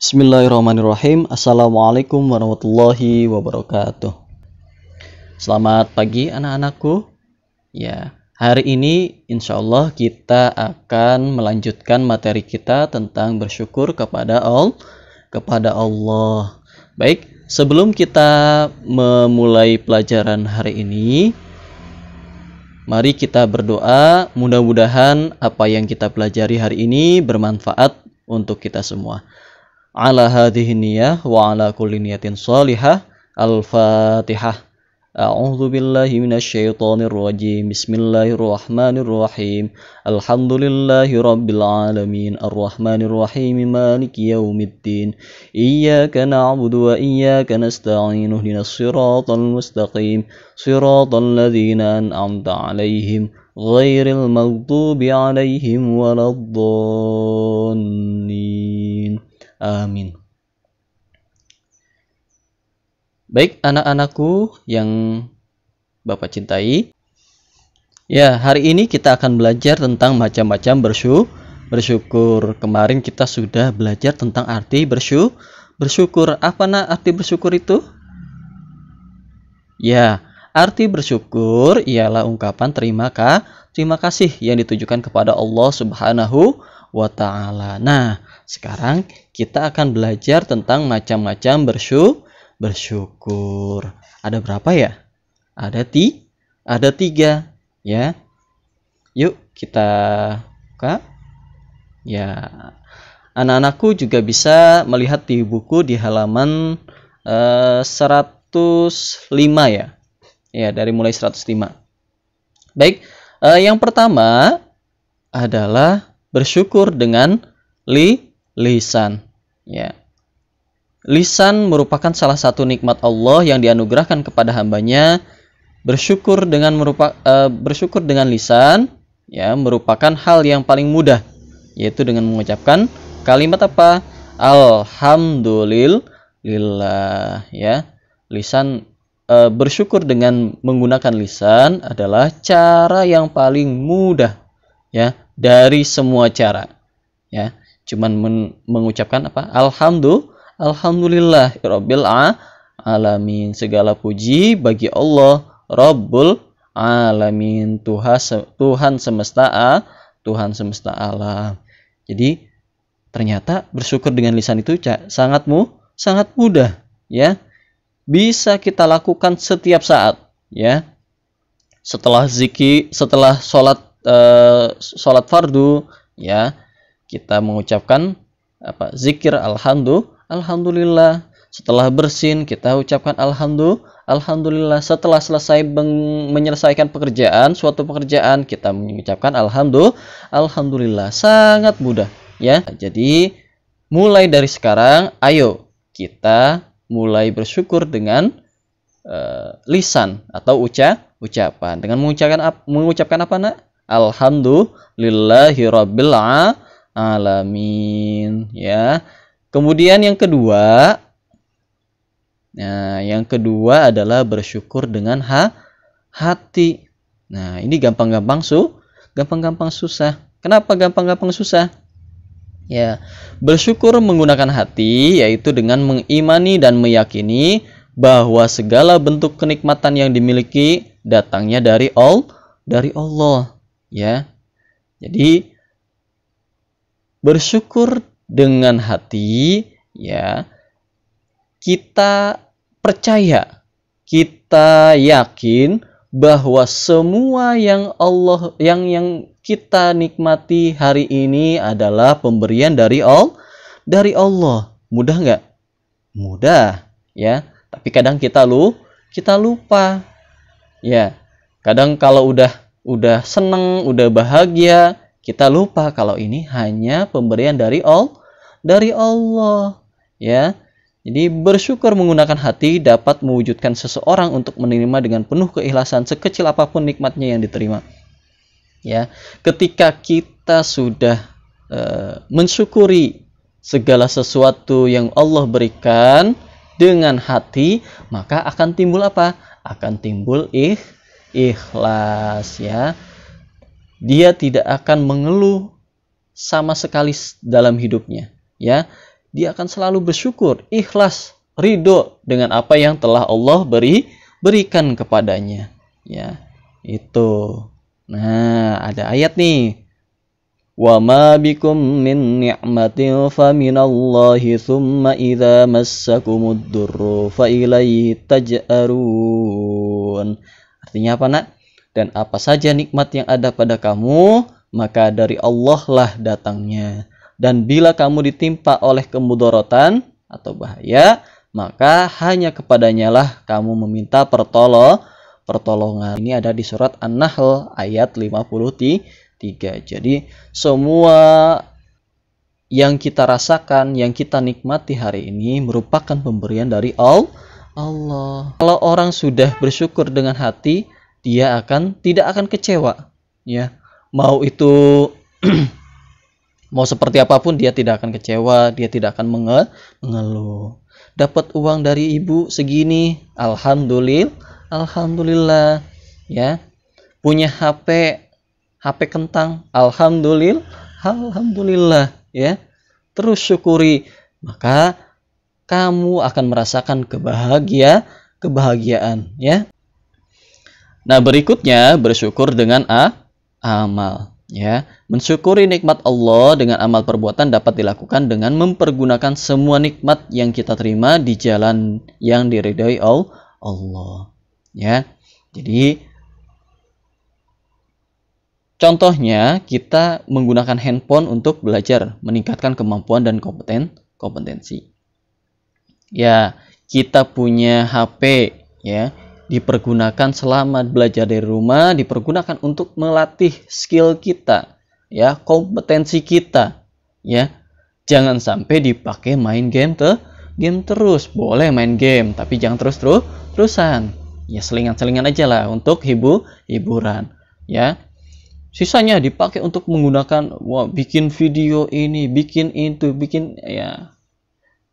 Bismillahirrahmanirrahim. Assalamualaikum warahmatullahi wabarakatuh. Selamat pagi anak-anakku. Ya, hari ini insya Allah kita akan melanjutkan materi kita tentang bersyukur kepada Allah. Baik, sebelum kita memulai pelajaran hari ini, mari kita berdoa. Mudah-mudahan apa yang kita pelajari hari ini bermanfaat untuk kita semua. Ala hadhihi niyah wa ala kulli niyatin salihah. Al-Fatihah. A'udzu billahi minasyaitonir rajim. Bismillahirrahmanirrahim. Alhamdulillahi rabbil alamin. Arrahmanir rahim. Maliki yaumiddin. Iyyaka na'budu wa iyyaka nasta'in. Ihdinas siratal mustaqim. Siratal ladzina an'amta 'alaihim ghairil maghdubi 'alaihim waladdallin. Amin. Baik anak-anakku yang Bapak cintai. Ya, hari ini kita akan belajar tentang macam-macam bersyukur. Kemarin kita sudah belajar tentang arti bersyukur. Apa arti bersyukur itu? Ya, arti bersyukur ialah ungkapan terima kasih yang ditujukan kepada Allah Subhanahu wa ta'ala. Nah, sekarang kita akan belajar tentang macam-macam bersyukur. Ada berapa ya? Ada 3 ya. Yuk kita buka. Ya, anak-anakku juga bisa melihat di buku di halaman 105 ya. Ya, dari mulai 105. Baik, yang pertama adalah bersyukur dengan lisan. Ya. Lisan merupakan salah satu nikmat Allah yang dianugerahkan kepada hambanya. Bersyukur dengan lisan ya merupakan hal yang paling mudah, yaitu dengan mengucapkan kalimat apa? Alhamdulillah ya. Lisan bersyukur dengan menggunakan lisan adalah cara yang paling mudah ya dari semua cara. Ya, cuman mengucapkan apa? Alhamdulillah rabbil alamin. Segala puji bagi Allah Rabbul alamin, Tuhan semesta alam. Jadi ternyata bersyukur dengan lisan itu sangat mudah ya. Bisa kita lakukan setiap saat ya. Setelah sholat fardu ya, kita mengucapkan zikir alhamdulillah. Setelah bersin kita ucapkan alhamdulillah. Setelah selesai menyelesaikan suatu pekerjaan kita mengucapkan alhamdulillah. Sangat mudah ya. Jadi mulai dari sekarang ayo kita mulai bersyukur dengan lisan atau ucapan. Dengan mengucapkan apa nak? Alhamdulillahi rabbil alamin ya. Kemudian yang kedua adalah bersyukur dengan hati. Nah, ini gampang-gampang susah. Kenapa gampang-gampang susah? Ya, bersyukur menggunakan hati yaitu dengan mengimani dan meyakini bahwa segala bentuk kenikmatan yang dimiliki datangnya dari Allah ya. Jadi bersyukur dengan hati ya, kita percaya, kita yakin bahwa semua yang kita nikmati hari ini adalah pemberian dari Allah. Mudah nggak? Mudah ya. Tapi kadang kita lupa ya. Kadang kalau udah seneng, udah bahagia, kita lupa kalau ini hanya pemberian dari Allah ya. Jadi bersyukur menggunakan hati dapat mewujudkan seseorang untuk menerima dengan penuh keikhlasan sekecil apapun nikmatnya yang diterima. Ya, ketika kita sudah mensyukuri segala sesuatu yang Allah berikan dengan hati, maka akan timbul apa? Akan timbul ikhlas ya. Dia tidak akan mengeluh sama sekali dalam hidupnya ya. dia akan selalu bersyukur, ikhlas, ridho dengan apa yang telah Allah berikan kepadanya. Ya, itu. Nah, ada ayat nih. Wa ma bikum min ni'matin fa minallahi tsumma idza massakumud durru fa ilaihi taj'arun. Artinya apa, Nak? Dan apa saja nikmat yang ada pada kamu, maka dari Allah lah datangnya. Dan bila kamu ditimpa oleh kemudaratan atau bahaya, maka hanya kepadanya lah kamu meminta pertolongan. Ini ada di surat An-Nahl ayat 53. Jadi semua yang kita rasakan, yang kita nikmati hari ini merupakan pemberian dari Allah. Kalau orang sudah bersyukur dengan hati, dia tidak akan kecewa, ya. Mau itu mau seperti apapun, dia tidak akan kecewa, dia tidak akan mengeluh. Dapat uang dari ibu segini, alhamdulillah, ya. Punya HP kentang, alhamdulillah, ya. Terus syukuri, maka kamu akan merasakan kebahagiaan, ya. Nah, berikutnya bersyukur dengan amal, ya. Mensyukuri nikmat Allah dengan amal perbuatan dapat dilakukan dengan mempergunakan semua nikmat yang kita terima di jalan yang diridhai Allah, ya. Jadi contohnya kita menggunakan handphone untuk belajar, meningkatkan kemampuan dan kompetensi. Ya, kita punya HP, ya, dipergunakan selama belajar dari rumah, dipergunakan untuk melatih skill kita, ya, kompetensi kita, ya. Jangan sampai dipakai main game terus. Boleh main game, tapi jangan terusan. Ya, selingan-selingan aja lah untuk hiburan, ya. Sisanya dipakai untuk menggunakan bikin video ini, bikin itu, ya.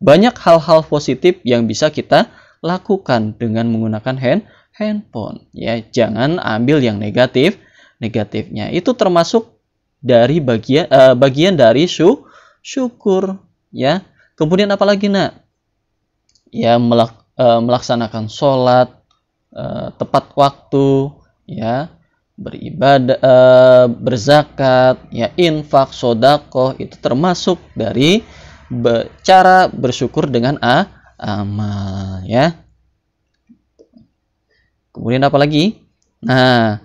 Banyak hal-hal positif yang bisa kita lakukan dengan menggunakan handphone, ya. Jangan ambil yang negatifnya. Itu termasuk dari bagian dari syukur, ya. Kemudian apalagi, Nak? Ya, melaksanakan sholat tepat waktu, ya, beribadah, berzakat, ya, infak, sedekah, itu termasuk dari cara bersyukur dengan amal, ya. Kemudian apa lagi? Nah,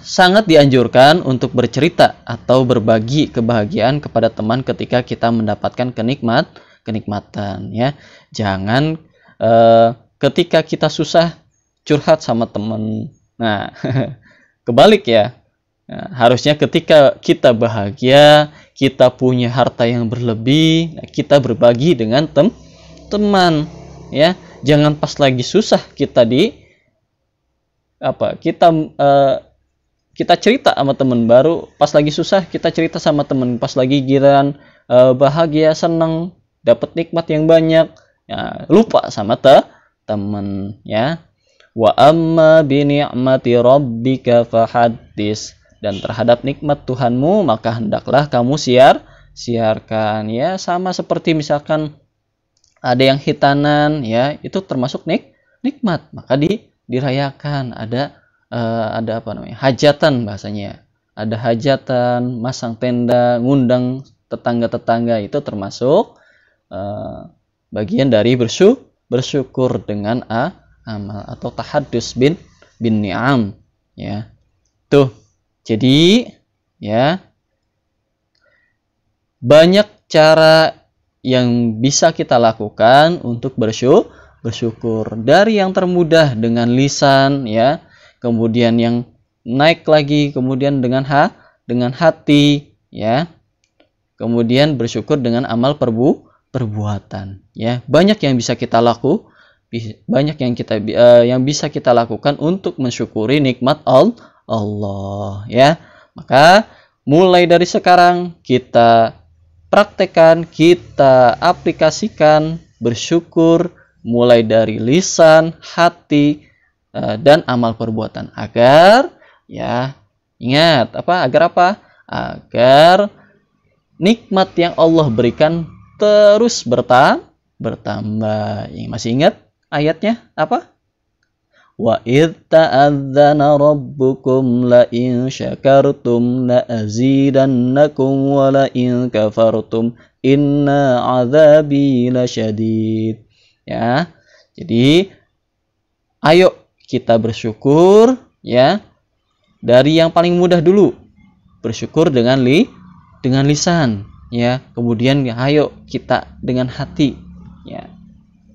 sangat dianjurkan untuk bercerita atau berbagi kebahagiaan kepada teman ketika kita mendapatkan kenikmatan, ya. Jangan ketika kita susah curhat sama teman. Nah, kebalik, ya. Nah, harusnya ketika kita bahagia, kita punya harta yang berlebih, kita berbagi dengan teman, ya. Jangan pas lagi susah kita kita cerita sama teman, baru pas lagi susah kita cerita sama teman, pas lagi giliran bahagia, senang, dapat nikmat yang banyak, ya, lupa sama teman, ya. Wa amma bi ni'mati rabbika fahaddis, dan terhadap nikmat Tuhanmu maka hendaklah kamu siarkan, ya. Sama seperti misalkan ada yang hitanan, ya, itu termasuk nikmat, maka dirayakan. Ada apa namanya, hajatan bahasanya, ada hajatan, masang tenda, ngundang tetangga-tetangga, itu termasuk bagian dari bersyukur dengan amal atau tahaddus bin ni'am, ya. Tuh, jadi, ya, banyak cara yang bisa kita lakukan untuk bersyukur. Dari yang termudah dengan lisan, ya, kemudian yang naik lagi, kemudian dengan hati, ya, kemudian bersyukur dengan amal perbuatan, ya. Banyak yang bisa kita yang bisa kita lakukan untuk mensyukuri nikmat Allah, ya. Maka mulai dari sekarang kita praktekkan, kita aplikasikan bersyukur mulai dari lisan, hati, dan amal perbuatan, agar, ya, ingat agar nikmat yang Allah berikan terus bertambah. Masih ingat ayatnya apa? Wa idh ta'adzana rabbukum la in syakartum la azidannakum wa la in kafartum inna azabi lasyadid. Ya. Jadi ayo kita bersyukur ya. Dari yang paling mudah dulu. Bersyukur dengan lisan ya. Kemudian ayo kita dengan hati ya.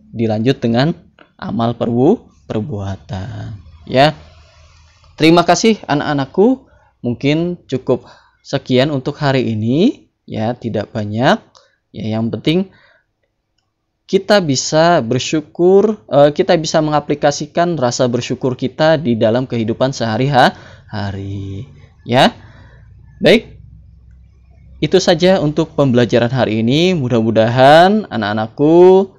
Dilanjut dengan amal perbuatan ya. Terima kasih anak-anakku, mungkin cukup sekian untuk hari ini ya, tidak banyak ya, yang penting kita bisa bersyukur, kita bisa mengaplikasikan rasa bersyukur kita di dalam kehidupan sehari-hari ya. Baik, itu saja untuk pembelajaran hari ini. Mudah-mudahan anak-anakku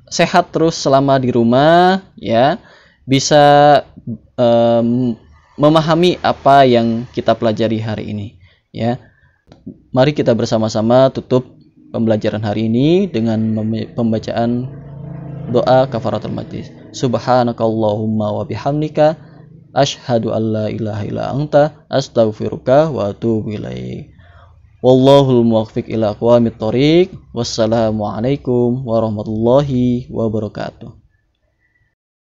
sehat terus selama di rumah ya, bisa memahami apa yang kita pelajari hari ini ya. Mari kita bersama-sama tutup pembelajaran hari ini dengan pembacaan doa kafaratul majlis. Subhanakallahumma wa bihamdika asyhadu an la ilaha illa anta astaghfiruka wa atubu ilaik. Wallahul muwaffiq ila aqwamit thoriq. Wassalamualaikum warahmatullahi wabarakatuh.